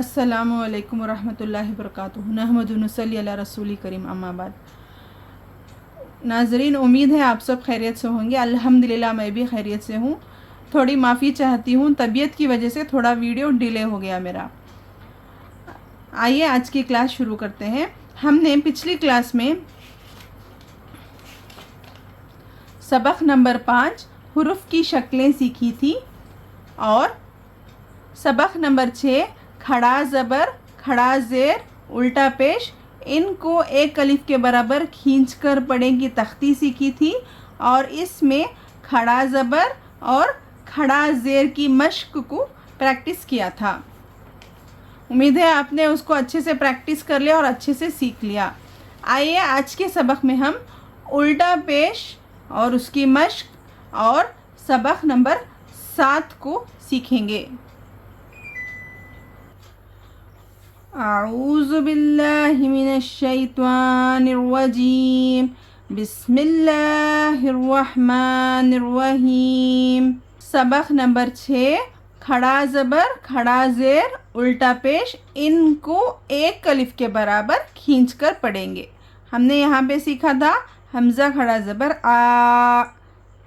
अस्सलामु अलैकुम वरहमतुल्लाहि वबरकातुहू। नहमदुहु नसल्ली अला रसूली करीम, अम्मा बाद। नाजरीन, उम्मीद है आप सब खैरियत से होंगे। अल्हम्दुलिल्लाह मैं भी खैरियत से हूँ। थोड़ी माफ़ी चाहती हूँ, तबीयत की वजह से थोड़ा वीडियो डिले हो गया मेरा। आइए आज की क्लास शुरू करते हैं। हमने पिछली क्लास में सबक नंबर 5 हुरूफ की शक्लें सीखी थी और सबक नंबर 6 खड़ा ज़बर, खड़ा ज़ेर, उल्टा पेश, इनको एक अलिफ के बराबर खींचकर पढ़ने की तख्ती सीखी थी और इसमें खड़ा ज़बर और खड़ा ज़ेर की मश्क को प्रैक्टिस किया था। उम्मीद है आपने उसको अच्छे से प्रैक्टिस कर लिया और अच्छे से सीख लिया। आइए आज के सबक में हम उल्टा पेश और उसकी मश्क और सबक नंबर 7 को सीखेंगे। आऊज़ु बिल्लाहि मिनश शैतानिर रजीम, बिस्मिल्लाहिर रहमानिर रहीम। सबक नंबर 6 खड़ा ज़बर, खड़ा ज़ेर, उल्टा पेश, इनको एक अलिफ के बराबर खींचकर पढ़ेंगे। हमने यहाँ पे सीखा था हमज़ा खड़ा ज़बर आ,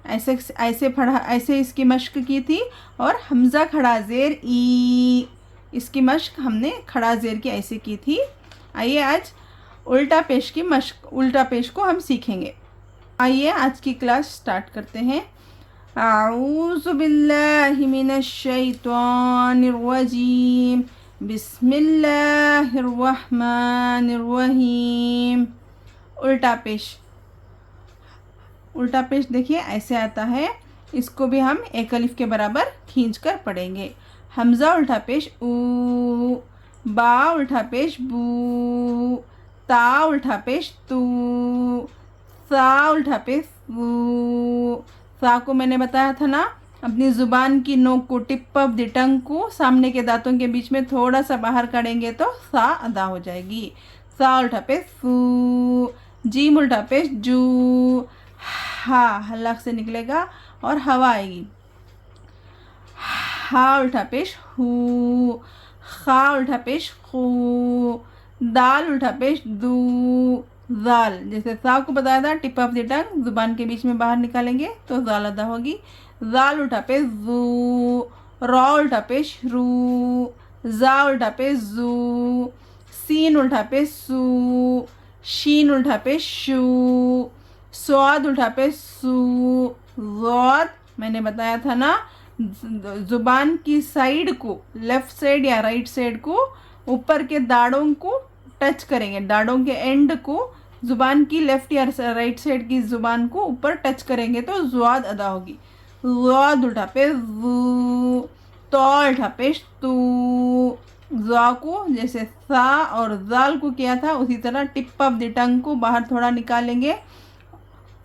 ऐसे पढ़ा, ऐसे इसकी मश्क की थी और हमज़ा खड़ा ज़ेर ई, इसकी मश्क हमने खड़ा ज़ेर की ऐसे की थी। आइए आज उल्टा पेश की मश्क, उल्टा पेश को हम सीखेंगे। आइए आज की क्लास स्टार्ट करते हैं। आऊज़ु बिल्लाहि मिनश शैतानिर रजीम, बिस्मिल्लाहिर रहमानिर रहीम। उल्टा पेश, उल्टा पेश देखिए ऐसे आता है। इसको भी हम एक अलिफ के बराबर खींचकर पढ़ेंगे। हमज़ा उल्टा पेश ऊ, बा उल्टा पेश बू, ता उल्टा पेश तू, सा उल्टा पेश वू। सा को मैंने बताया था ना, अपनी ज़ुबान की नोक को, टिप ऑफ द टंग को सामने के दांतों के बीच में थोड़ा सा बाहर करेंगे तो सा अदा हो जाएगी। सा उल्टा पेश फू, जीम उल्टा पेश जू, हा हल्क से निकलेगा और हवा आएगी। हा उल्टा पेश हू, खा उल्टा पेश खू, दाल उल्टा पेश दू, जाल। जैसे सा को बताया था टिप ऑफ द टंग जुबान के बीच में बाहर निकालेंगे तो जाल अदा होगी। जाल उल्टा पेश जू, रॉ उल्टा पेश रू, जा उल्टा पेश जू, सीन उल्टा पेश सू, शीन उल्टा पेश शू, स्वाद उल्टा पेश सू, ज़ौद मैंने बताया था ना, ज़ुबान की साइड को, लेफ़्ट साइड या राइट साइड को, ऊपर के दाढ़ों को टच करेंगे, दाढ़ों के एंड को ज़ुबान की लेफ़्ट या राइट साइड की ज़ुबान को ऊपर टच करेंगे तो ज़्वाद अदा होगी। ज़्वाद उल्टा पेश ज़ू, तो उल्टा पेश तू। ज़ा को जैसे सा और ज़ाल को किया था उसी तरह टिप ऑफ द टंग को बाहर थोड़ा निकालेंगे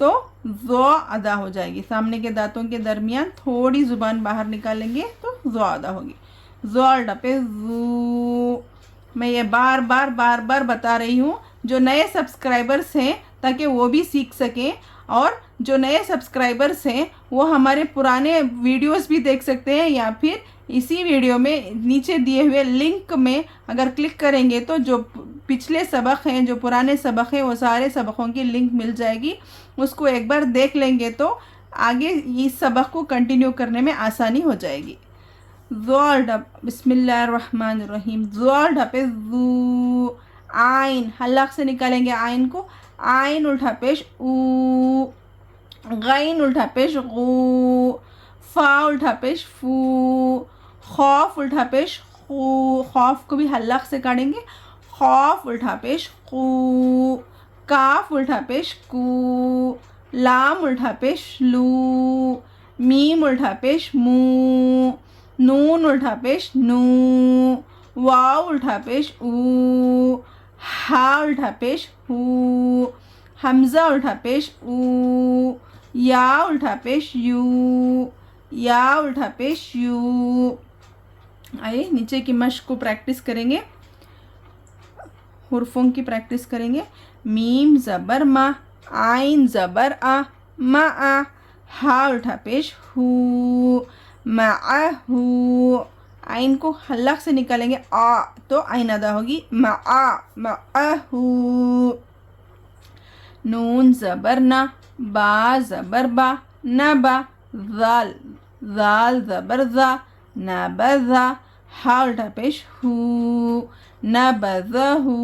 तो ज़ो अदा हो जाएगी। सामने के दांतों के दरमियान थोड़ी ज़ुबान बाहर निकालेंगे तो ज़ो अदा होगी। ज़ो अल्टा पे ज़ू। मैं ये बार बार बता रही हूँ जो नए सब्सक्राइबर्स हैं ताकि वो भी सीख सकें, और जो नए सब्सक्राइबर्स हैं वो हमारे पुराने वीडियोस भी देख सकते हैं या फिर इसी वीडियो में नीचे दिए हुए लिंक में अगर क्लिक करेंगे तो जो पिछले सबक हैं, जो पुराने सबक हैं, वो सारे सबकों की लिंक मिल जाएगी। उसको एक बार देख लेंगे तो आगे इस सबक को कंटिन्यू करने में आसानी हो जाएगी। बिस्मिल्लाहिर्रहमानिर्रहीम। ज़ोल पे ज़ू, आइन हल्क से निकालेंगे आइन को, आइन उल्टा पेश ऊ, गैन उल्टा पेश गू, फा उल्टा पेश फू, खौफ उल्टा पेश खू, खौफ को भी हल्क से काटेंगे, खौफ उल्टा पेश खू, काफ उल्टा पेश कू, लाम उल्टा पेश लू, मीम उल्टा पेश मू, नून उल्टा पेश नू, वाव उल्टा पेश ऊ, हा उल्टा पेश हू, हमज़ा उल्टा पेश ऊ, या उल्टा पेश यू, या उल्टा पेश यू। आइए नीचे की मश्क को प्रैक्टिस करेंगे, हुर्फों की प्रैक्टिस करेंगे। मीम ज़बर मा, आइन ज़बर आ, मा आ, हा उल्टा पेश हू, मा हू, आइन को हल्क से निकालेंगे आ, तो आइन अदा होगी मआहू। नून ज़बर ना, बा ज़बर बा, नबा, ज़ाल ज़ाल ज़बर ज़ा, नबज़ा, हा उल्टा पेश हू, नबज़हू।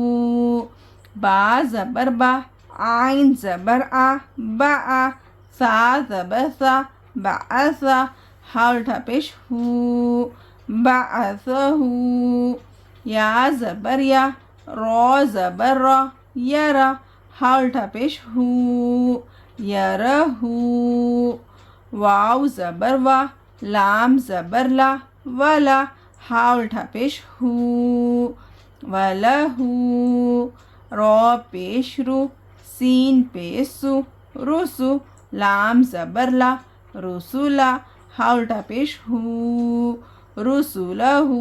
बा ज़बर बा, आइन ज़बर आ, बआ, सा ज़बर सा, बअसा, हा उल्टा पेश हू, बअसहू। या ज़बर या, रॉ ज़बर रॉ, यरा, हा उल्टा पेश हू, यरहू। वाव ज़बर वा, लाम ज़बर ला, वला, हा उल्टा पेश हू, वलहू। रॉ पेश रू, सीन पेश सु, रुसु, लाम ज़बर ला, रुसुला, हा उल्टा पेश हू, रुसुलहू।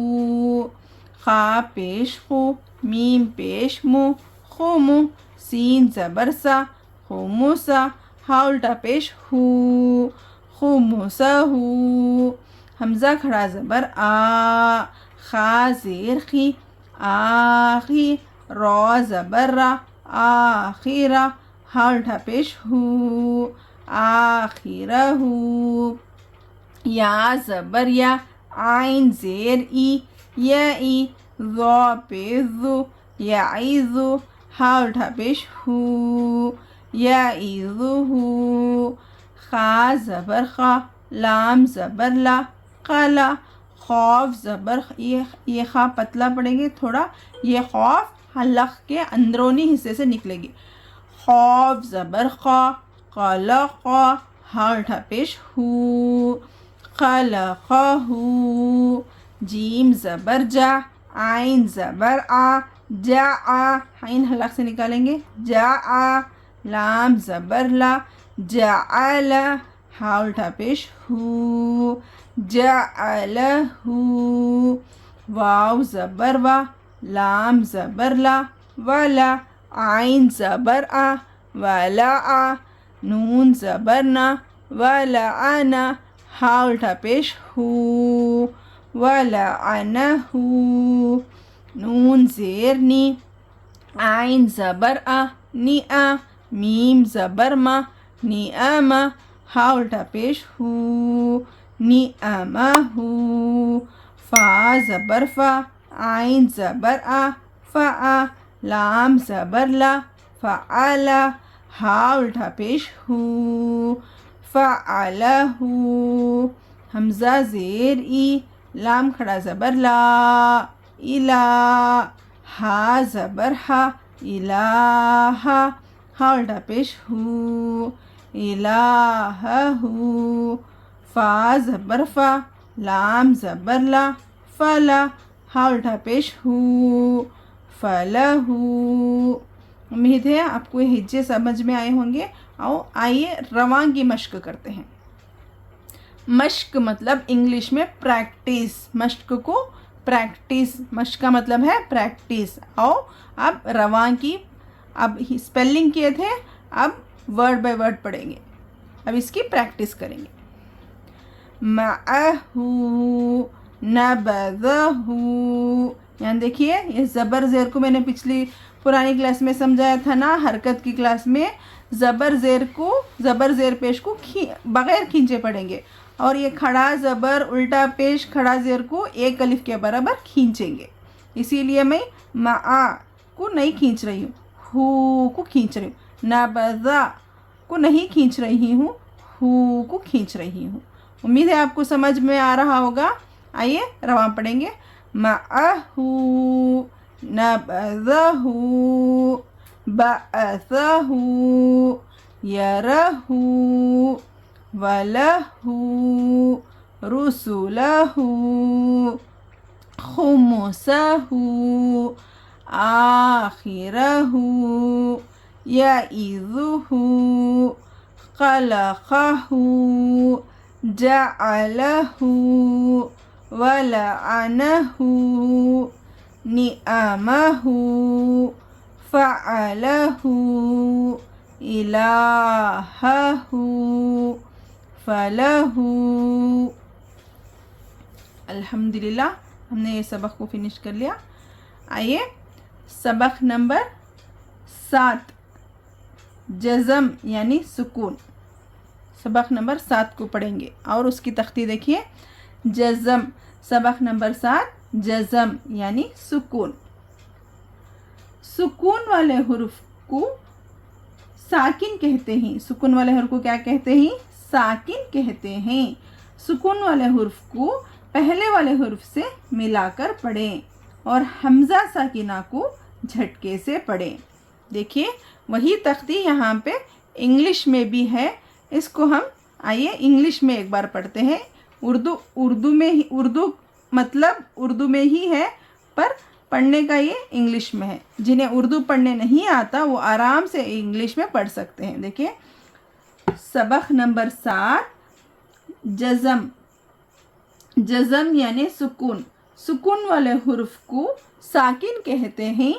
खा पेश खु, मीम पेश मु, खुमु, सीन ज़बर सा, खुमुसा, हा उल्टा पेश हू, खुमुसहू। हमज़ा खड़ा ज़बर आ, खा ज़ेर खी, आखी, रॉ ज़बर रा, आखिरा, हा उल्टा पेश हू, आखिरहू। या ज़बर या, आइन ज़ेर ई, यई, ज़ौ पेश ज़ु, याइज़ु, हा उल्टा पेश हू, याइज़ुहू। खा ज़बर खा, लाम ज़बर ला, कला, खौफ ज़बर ये खा पतला पड़ेंगे थोड़ा, ये खौफ हलक के अंदरूनी हिस्से से निकलेगी। खौफ ज़बर खा, कलक़, हा उल्टा पेश हू, खलक़हू। जीम ज़बर जा, आइन ज़बर आ, जाआ, आइन हलक से निकालेंगे, जाआ, लाम ज़बर ला, जाअला, हा उल्टा पेश हू, जाअलहू। वाव ज़बर वा, लाम ज़बर ला, वला, आइन ज़बर आ, वलाआ, नून ज़बर ना, वलाअना, हा उल्टा पेश हू, वलाअनहू। नून ज़ेर नी, आइन ज़बर आ, निआ, मीम ज़बर मा, निअमा, हा उल्टा पेश हू, निअमहू। फा ज़बर फ़ा, आइन ज़बर आ, फ़आ, लाम ज़बर ला, फ़अला, हा उल्टा पेश हू, फ़अलहू। हमज़ा ज़ेर ई, लाम खड़ा ज़बर ला, इला, हा ज़बर हा, इलाहा, हा उल्टा पेश हू, इलाहहू। फ़ा ज़बर फ़ा, लाम ज़बर ला, फ़ला, हा उल्टा पेश हू, फ़लहू। उम्मीद है आपको ये हिज्जे समझ में आए होंगे। आओ आइए रवां की मश्क करते हैं। मश्क मतलब इंग्लिश में प्रैक्टिस, मश्क को प्रैक्टिस, मश्क का मतलब है प्रैक्टिस। आओ अब रवां की, अब स्पेलिंग किए थे, अब वर्ड बाय वर्ड पढ़ेंगे, अब इसकी प्रैक्टिस करेंगे। मअहू, नबज़हू। यहाँ देखिए, ये ज़बर ज़ेर को मैंने पिछली पुरानी क्लास में समझाया था ना, हरकत की क्लास में ज़बर ज़ेर पेश को बग़ैर खींचे पढ़ेंगे, और ये खड़ा ज़बर उल्टा पेश खड़ा ज़ेर को एक अलिफ के बराबर खींचेंगे। इसीलिए मैं मआ को नहीं खींच रही हूँ, हू को खींच रही हूँ। नबज़ा को नहीं खींच रही हूँ, हू को खींच रही हूँ। उम्मीद है आपको समझ में आ रहा होगा। आइए रवां पढ़ेंगे। मअहू, नबज़हू, बअसहू, यरहू, वलहू, रुसुलहू, खुमुसहू, आखिरहू, यइज़ुहू, खलक़हू, जअलहू, वलअनहू, निअमहू, फ़अलहू, इलाहहू, फ़लहू। अल्हम्दुलिल्लाह। हमने ये सबक को फिनिश कर लिया। आइए सबक नंबर 7 जज़म यानी सुकून, सबक नंबर 7 को पढ़ेंगे और उसकी तख्ती देखिए। जज़म, सबक नंबर 7 जज़म यानी सुकून। सुकून वाले हुर्फ को साकिन कहते हैं। सुकून वाले हुर्फ को क्या कहते हैं? साकिन कहते हैं। सुकून वाले हुर्फ को पहले वाले हुर्फ से मिलाकर पढ़ें और हमज़ा साकिना को झटके से पढ़ें। देखिए वही तख्ती यहाँ पे इंग्लिश में भी है, इसको हम आइए इंग्लिश में एक बार पढ़ते हैं। उर्दू में ही है, पर पढ़ने का ये इंग्लिश में है। जिन्हें उर्दू पढ़ने नहीं आता वो आराम से इंग्लिश में पढ़ सकते हैं। देखिए सबक नंबर 7 जज़म। जज़म यानी सुकून। सुकून वाले हुर्फ को साकिन कहते हैं।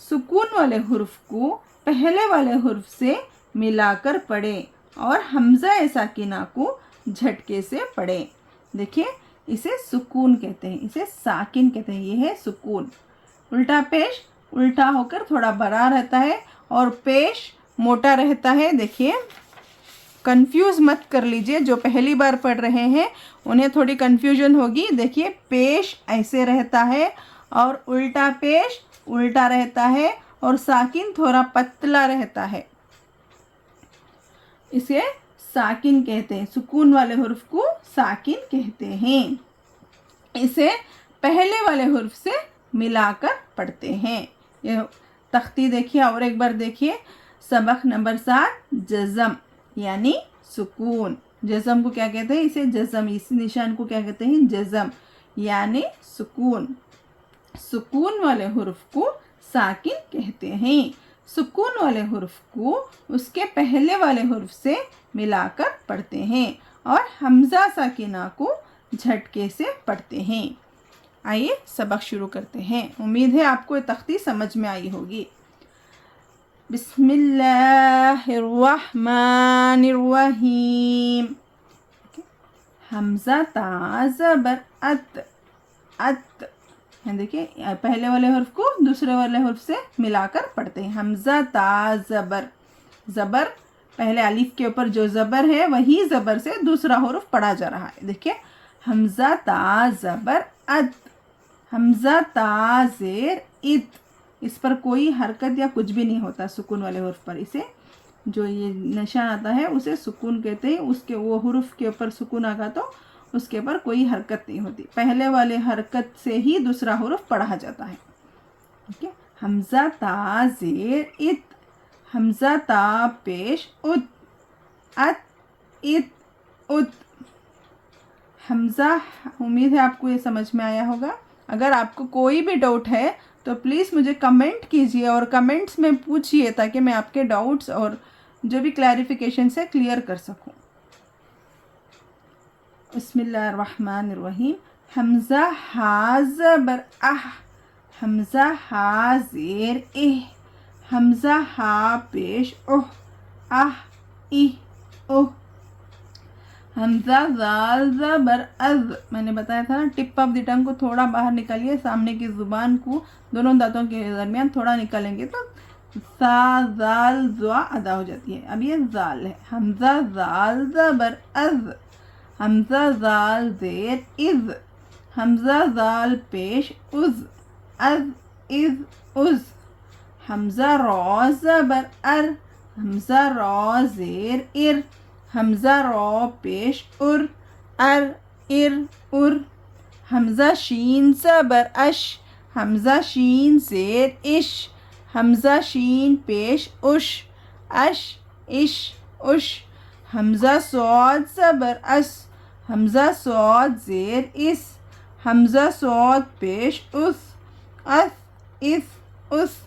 सुकून वाले हुर्फ को पहले वाले हुर्फ से मिलाकर पढ़ें और हमज़ा साकिना को झटके से पढ़ें। देखिए इसे सुकून कहते हैं, इसे साकिन कहते हैं। ये है सुकून। उल्टा पेश उल्टा होकर थोड़ा बड़ा रहता है और पेश मोटा रहता है। देखिए कंफ्यूज मत कर लीजिए, जो पहली बार पढ़ रहे हैं उन्हें थोड़ी कंफ्यूजन होगी। देखिए पेश ऐसे रहता है और उल्टा पेश उल्टा रहता है और साकिन थोड़ा पतला रहता है, इसे साकिन कहते हैं। सुकून वाले हुर्फ को साकिन कहते हैं। इसे पहले वाले हुर्फ से मिलाकर पढ़ते हैं। ये तख्ती देखिए और एक बार देखिए। सबक नंबर 7 जज़म यानी सुकून। जज़म को क्या कहते हैं? इसे जज़म, इस निशान को क्या कहते हैं? जज़म यानी सुकून। सुकून वाले हुर्फ को साकिन कहते हैं। सुकून वाले हुर्फ को उसके पहले वाले हुर्फ से मिलाकर पढ़ते हैं और हमज़ा साकिना को झटके से पढ़ते हैं। आइए सबक शुरू करते हैं। उम्मीद है आपको ये तख्ती समझ में आई होगी। बिस्मिल्लाहिर्रहमानिर्रहीम। हमज़ा ता ज़बर अत, अत। देखिए पहले वाले हुर्फ को दूसरे वाले हुर्फ से मिलाकर पढ़ते हैं। हमज़ा ता ज़बर, ज़बर पहले अलिफ के ऊपर जो ज़बर है वही ज़बर से दूसरा हुर्फ पढ़ा जा रहा है। देखिए हमज़ा ता ज़बर अत, हमज़ा ता ज़ेर इत। इस पर कोई हरकत या कुछ भी नहीं होता सुकून वाले हुर्फ पर। इसे जो ये निशान आता है उसे सुकून कहते हैं। उसके वो हुर्फ के ऊपर सुकून आगा तो उसके ऊपर कोई हरकत नहीं होती। पहले वाले हरकत से ही दूसरा हुर्फ पढ़ा जाता है। ठीक है। हमज़ा ता ज़ेर इत, हमज़ा ता पेश उत, अत इत उत। हमज़ा, उम्मीद है आपको ये समझ में आया होगा। अगर आपको कोई भी डाउट है तो प्लीज़ मुझे कमेंट कीजिए और कमेंट्स में पूछिए ताकि मैं आपके डाउट्स और जो भी क्लैरिफिकेशन से क्लियर कर सकूं। बिस्मिल्लाहिर्रहमानिर्रहीम। हमज़ा हा ज़बर आह, हमज़ा हा ज़ेर एह, हमज़ा हा पेश ओह, आह इह ओह। हमज़ा ज़ाल ज़बर अज़। मैंने बताया था ना, टिप ऑफ द टंग को थोड़ा बाहर निकालिए, सामने की ज़ुबान को दोनों दांतों के दरमियान थोड़ा निकालेंगे तो सा ज़ाल ज़ा अदा हो जाती है। अब ये ज़ाल है। हमज़ा ज़ाल ज़बर अज़, हमज़ा ज़ाल ज़ेर इज़, हमज़ा ज़ाल पेश उज़, अज़ इज़ उज़। हमज़ा रॉ ज़बर अर, हमज़ा रॉ ज़ेर इर, हमज़ा रॉ पेश उर, अर इर उर। हमज़ा शीन ज़बर अश, हमज़ा शीन ज़ेर इश, हमज़ा शीन पेश उश, अश इश उश। हमज़ा सौद ज़बर अस, हमज़ा सौद ज़ेर इस, हमज़ा सौद पेश उस, अस इस उस।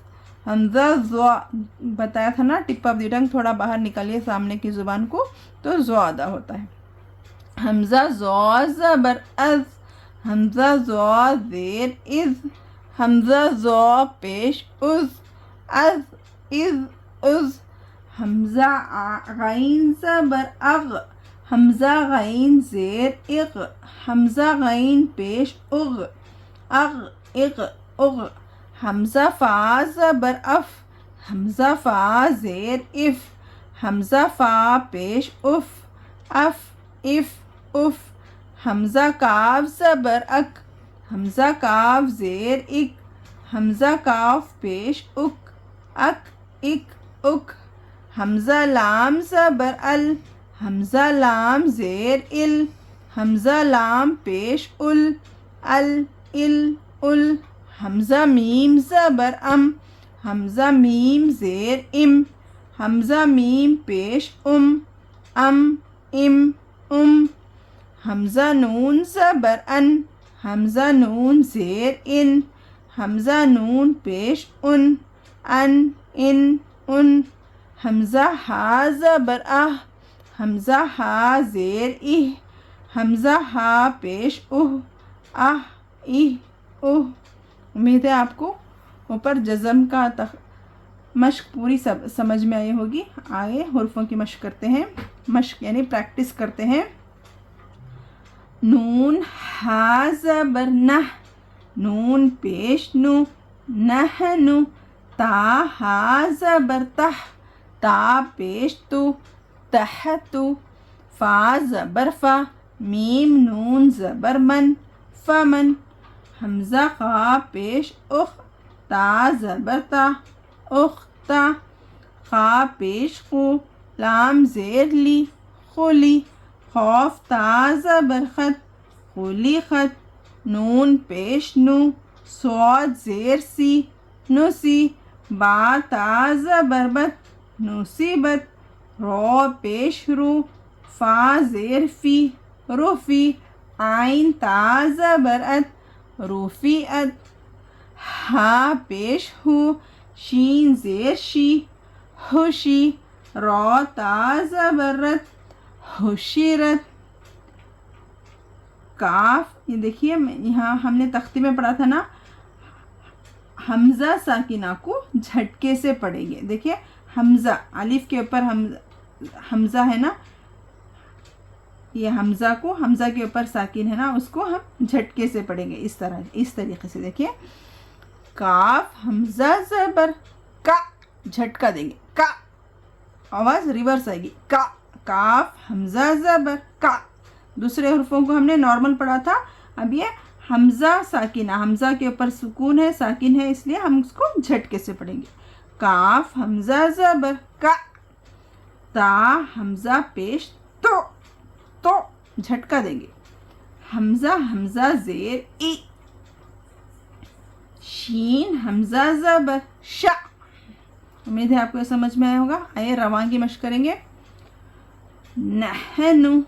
हमज़ा ज़ा, बताया था ना टिप ऑफ द टंग थोड़ा बाहर निकालिए सामने की ज़ुबान को तो ज़ा अदा होता है। हमज़ा ज़ा ज़बर अज़, हमज़ा ज़ा ज़ेर इज़, हमज़ा ज़ा पेश उज़, अज़ इज़ उज़। हमज़ा गैन ज़बर अग़, हमज़ा गैन ज़ेर इग, हमज़ा गैन पेश उग, अग इग उग। हमज़ा फ़ा ज़बर अफ, हमज़ा फ़ा ज़ेर इफ़, हमज़ा फ़ा पेश उफ़, अफ इफ़ उफ़। हमज़ा काफ ज़बर अक, हमज़ा काफ ज़ेर इक, हमज़ा काफ पेश उक, अक इक उक। हमज़ा लाम ज़बर अल, हमज़ा लाम ज़ेर इल, हमज़ा लाम पेश उल, अल इल उल। हमज़ा मीम ज़बर अम, हमज़ा मीम ज़ेर इम, हमज़ा मीम पेश अम इम उम। हमज़ा नून ज़बर अन, हमज़ा नून ज़ेर इन, हमज़ा नून पेश अन इन उन। हमज़ा हा ज़बर आह, हमज़ा हा ज़ेर इह, हमज़ा हा पेश उह, आह इह उह। उम्मीद है आपको ऊपर जज़म का मश्क पूरी समझ में आई होगी। आए हुर्फ़ों की मश्क करते हैं, मश्क यानी प्रैक्टिस करते हैं। नून हा ज़बर नह, नून पेश नु, नहनु। ता हा ज़बर तह, ता पेश तु, तहतु। फ़ा ज़बर फ़ा, मीम नून ज़बर मन, फ़मन। हमज़ा ख़ा पेश उख, ता ज़बर ता, उख्ता। ख़ा पेश खु, लाम ज़ेर ली, खुली। खौफ ता ज़बर ख़त, खुली ख़त। नून पेश नु, स्वाद ज़ेर सी, नुसी। बा ता ज़बर बत, नुसीबत। रौ पेश रू, फ़ा ज़ेर फ़ी, रुफ़ी। आइन ता ज़बर अत, रुफ़ीअत। हा पेश हु, शीन ज़ेर शी, हुशी। रौ ता ज़बर रत, हुशिरत। काफ, ये देखिए यहाँ हमने तख्ती में पढ़ा था ना, हमज़ा साकिना को झटके से पढ़ेंगे। देखिए हमज़ा, अलिफ के ऊपर हमज़ा है ना, ये हमज़ा को, हमज़ा के ऊपर साकिन है ना, उसको हम झटके से पढ़ेंगे इस तरह, इस तरीके से। देखिए काफ हमज़ा ज़बर का, झटका देंगे, का आवाज़ रिवर्स आएगी, का। काफ हमज़ा ज़बर का। दूसरे हुर्फ़ों को हमने नॉर्मल पढ़ा था, अब ये हमज़ा साकिना, हमज़ा के ऊपर सुकून है, साकिन है, इसलिए हम उसको झटके से पढ़ेंगे। काफ हमज़ा ज़बर का, ता हमज़ा पेश तो झटका देंगे। हमज़ा हमज़ा ज़ेर ई, शीन हमज़ा ज़बर शा। उम्मीद है आपको ये समझ में आया होगा। आइए रवा की मश्क करेंगे। नहनु,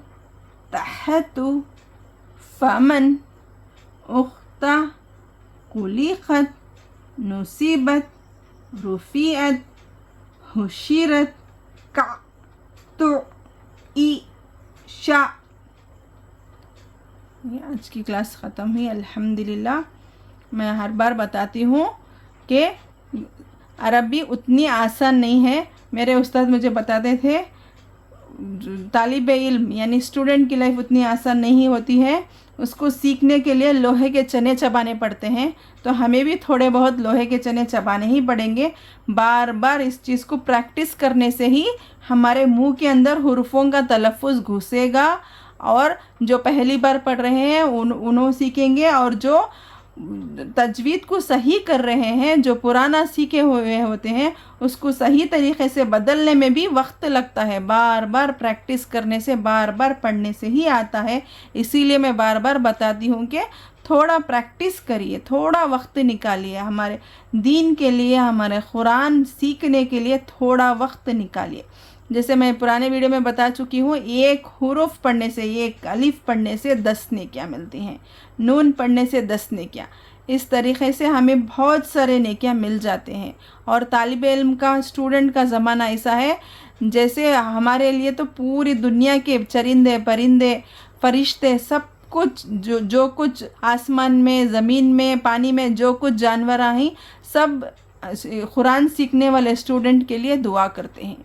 तहतु, फमन, उख्ता, कुलिखत, नुसीबत, रुफ़ीअत, हुशिरत, का, तो, ई, शा। ये आज की क्लास ख़त्म हुई अल्हम्दुलिल्लाह। मैं हर बार बताती हूँ कि अरबी उतनी आसान नहीं है। मेरे उस्ताद मुझे बताते थे तालिब इल्म यानी स्टूडेंट की लाइफ उतनी आसान नहीं होती है, उसको सीखने के लिए लोहे के चने चबाने पड़ते हैं। तो हमें भी थोड़े बहुत लोहे के चने चबाने ही पड़ेंगे। बार बार इस चीज़ को प्रैक्टिस करने से ही हमारे मुंह के अंदर हुर्फ़ों का तलफ़ुज़ घुसेगा, और जो पहली बार पढ़ रहे हैं उन्हों सीखेंगे, और जो तजवीद को सही कर रहे हैं, जो पुराना सीखे हुए होते हैं, उसको सही तरीक़े से बदलने में भी वक्त लगता है। बार बार प्रैक्टिस करने से, बार बार पढ़ने से ही आता है। इसीलिए मैं बार बार बताती हूँ कि थोड़ा प्रैक्टिस करिए, थोड़ा वक्त निकालिए, हमारे दीन के लिए, हमारे कुरान सीखने के लिए थोड़ा वक्त निकालिए। जैसे मैं पुराने वीडियो में बता चुकी हूँ, एक हुरूफ पढ़ने से, एक अलिफ पढ़ने से 10 नेकियां मिलती हैं, नून पढ़ने से 10 नेकियां। इस तरीक़े से हमें बहुत सारे नेकियां मिल जाते हैं। और तालिब इल्म का, स्टूडेंट का ज़माना ऐसा है जैसे हमारे लिए तो पूरी दुनिया के चरिंदे परिंदे फरिश्ते सब कुछ, जो कुछ आसमान में, ज़मीन में, पानी में जो कुछ जानवर हैं, सब कुरान सीखने वाले स्टूडेंट के लिए दुआ करते हैं।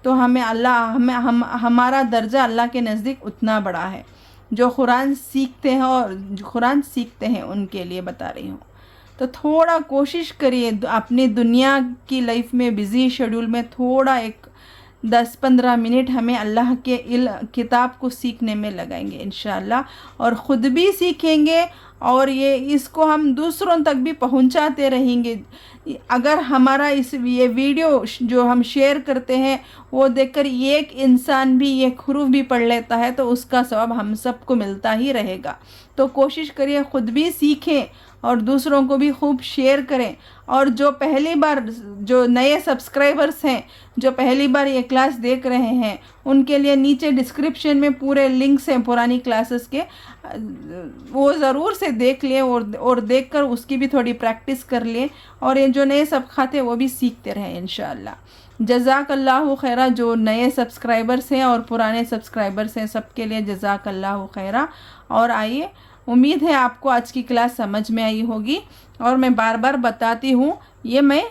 तो हमें हमारा दर्जा अल्लाह के नज़दीक उतना बड़ा है। जो कुरान सीखते हैं और जो कुरान सीखते हैं उनके लिए बता रही हूँ। तो थोड़ा कोशिश करिए अपनी दुनिया की लाइफ में बिज़ी शेड्यूल में थोड़ा एक 10-15 मिनट हमें अल्लाह के किताब को सीखने में लगाएंगे इंशाअल्लाह, और ख़ुद भी सीखेंगे और इसको हम दूसरों तक भी पहुंचाते रहेंगे। अगर हमारा ये वीडियो जो हम शेयर करते हैं वो देखकर एक इंसान भी एक हुरूफ भी पढ़ लेता है तो उसका सवाब हम सबको मिलता ही रहेगा। तो कोशिश करिए ख़ुद भी सीखें और दूसरों को भी खूब शेयर करें। और जो पहली बार जो नए सब्सक्राइबर्स हैं जो पहली बार ये क्लास देख रहे हैं उनके लिए नीचे डिस्क्रिप्शन में पूरे लिंक्स हैं पुरानी क्लासेस के, वो ज़रूर से देख लें और देखकर उसकी भी थोड़ी प्रैक्टिस कर लें, और ये जो नए सबक़ात हैं वो भी सीखते रहें इंशाअल्लाह। जज़ाकल्लाहु खैरा। जो नए सब्सक्राइबर्स हैं और पुराने सब्सक्राइबर्स हैं सबके लिए जज़ाकल्लाहु खैरा। और आइए, उम्मीद है आपको आज की क्लास समझ में आई होगी। और मैं बार बार बताती हूँ, ये मैं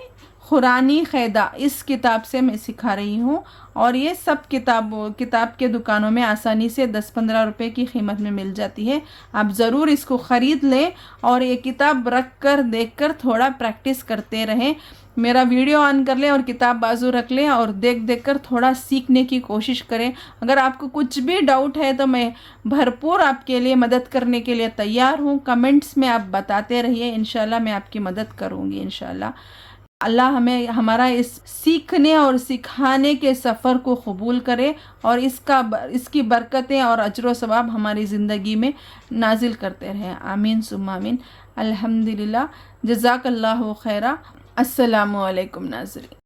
कुरानी क़ायदा इस किताब से मैं सिखा रही हूँ, और ये सब किताब के दुकानों में आसानी से 10-15 रुपए की कीमत में मिल जाती है। आप ज़रूर इसको ख़रीद लें और ये किताब रख कर देख कर थोड़ा प्रैक्टिस करते रहें। मेरा वीडियो ऑन कर लें और किताब बाजू रख लें और देख कर थोड़ा सीखने की कोशिश करें। अगर आपको कुछ भी डाउट है तो मैं भरपूर आपके लिए मदद करने के लिए तैयार हूँ। कमेंट्स में आप बताते रहिए, इंशाल्लाह मैं आपकी मदद करूँगी इंशाल्लाह। अल्लाह हमें हमारा इस सीखने और सिखाने के सफ़र को कबूल करे और इसकी बरकतें और अजर सवाब हमारी ज़िंदगी में नाजिल करते रहें। आमीन सुम्मा आमीन। अल्हम्दुलिल्लाह। जज़ाकल्लाहु खैरा। अस्सलामु अलैकुम नाज़रीन।